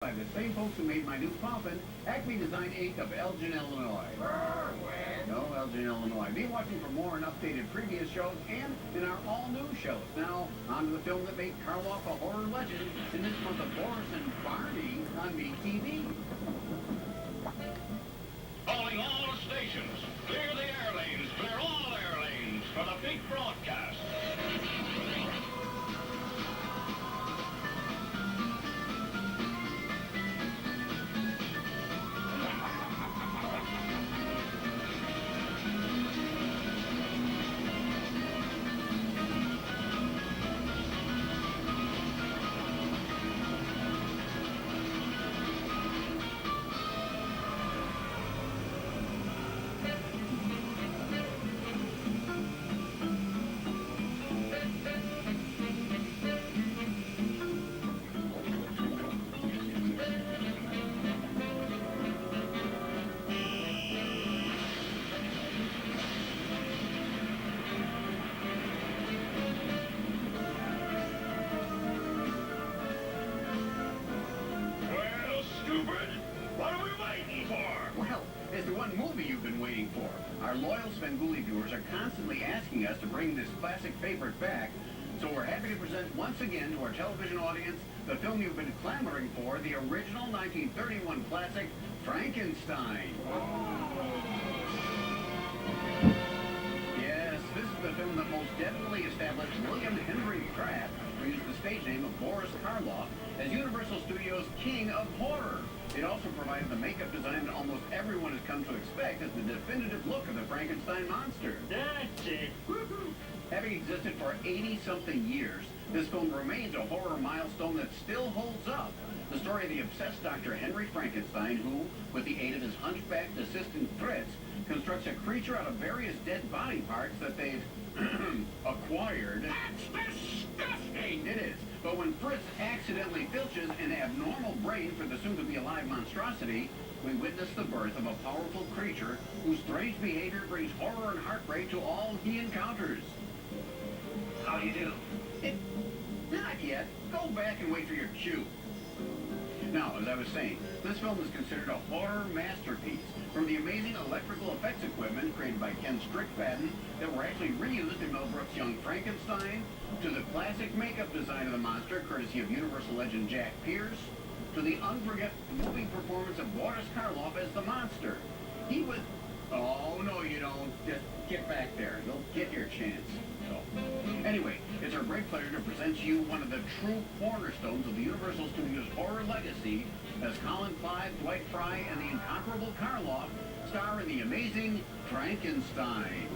By the same folks who made my new coffin, Acme Design Inc. of Elgin, Illinois. No, Elgin, Illinois. Be watching for more and updated previous shows and in our all-new shows. Now, on to the film that made Karloff a horror legend in this month of Boris and Barney on MeTV. Calling all stations. Clear the air lanes. Clear all air lanes for the big broadcast. What are we waiting for? Well, it's the one movie you've been waiting for. Our loyal Svengooly viewers are constantly asking us to bring this classic favorite back, so we're happy to present once again to our television audience the film you've been clamoring for, the original 1931 classic, Frankenstein. Yes, this is the film that most definitely established William Henry Pratt, who used the stage name of Boris Karloff, as Universal Studios' king of horror. It also provided the makeup design that almost everyone has come to expect as the definitive look of the Frankenstein monster. That's it. Woo-hoo. Having existed for 80-something years, this film remains a horror milestone that still holds up. The story of the obsessed Dr. Henry Frankenstein, who, with the aid of his hunchbacked assistant Fritz, constructs a creature out of various dead body parts that they've acquired. That's disgusting. It is. But when Fritz accidentally filches an abnormal brain for the soon-to-be-alive monstrosity, we witness the birth of a powerful creature whose strange behavior brings horror and heartbreak to all he encounters. How do you do? Not yet. Go back and wait for your cue. Now, as I was saying, this film is considered a horror masterpiece. From the amazing electrical effects equipment created by Ken Strickfaden that were actually reused in Mel Brooks' Young Frankenstein, to the classic makeup design of the monster, courtesy of Universal legend Jack Pierce, to the unforgettable moving performance of Boris Karloff as the monster. He was... Oh, no, you don't. Just get back there. You'll get your chance. So, anyway, it's our great pleasure to present to you one of the true cornerstones of the Universal Studios horror legacy as Colin Clive, Dwight Fry, and the incomparable Karloff star in the amazing Frankenstein.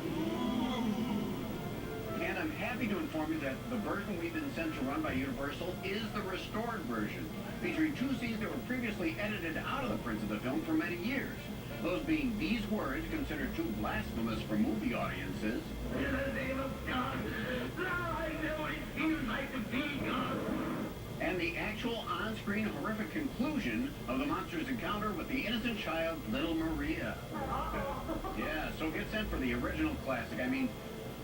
And I'm happy to inform you that the version we've been sent to run by Universal is the restored version, featuring two scenes that were previously edited out of the prints of the film for many years. Those being these words, considered too blasphemous for movie audiences. In the name of God, now I know what it feels like to be God. And the actual on-screen horrific conclusion of the monster's encounter with the innocent child, little Maria. Yeah, so get sent for the original classic. I mean,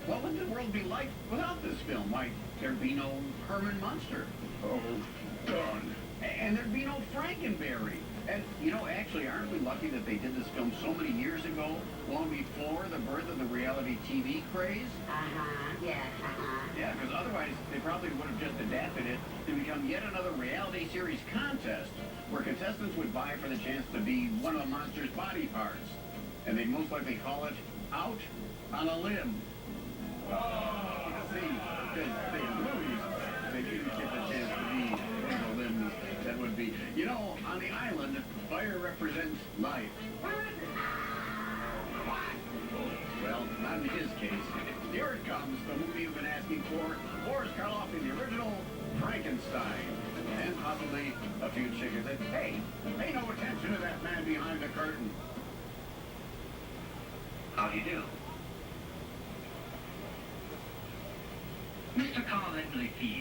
what would the world be like without this film? Why, there'd be no Herman Munster. Oh, done. And there'd be no Frankenberry. And, you know, actually, aren't we lucky that they did this film so many years ago, long before the birth of the reality TV craze? Yeah, Yeah, because otherwise they probably would have just adapted it to become yet another reality series contest where contestants would vie for the chance to be one of the monster's body parts. And they'd most likely call it Out on a Limb. Oh, see, because they movies, they didn't get the chance to be one of the limbs that would be. You know, on the island, fire represents life. Well, not in his case. Here it comes, the movie you've been asking for, Boris Karloff in the original Frankenstein. And possibly a few chickens. And hey, pay no attention to that man behind the curtain. How do you do? Mr. Carl Edley Field.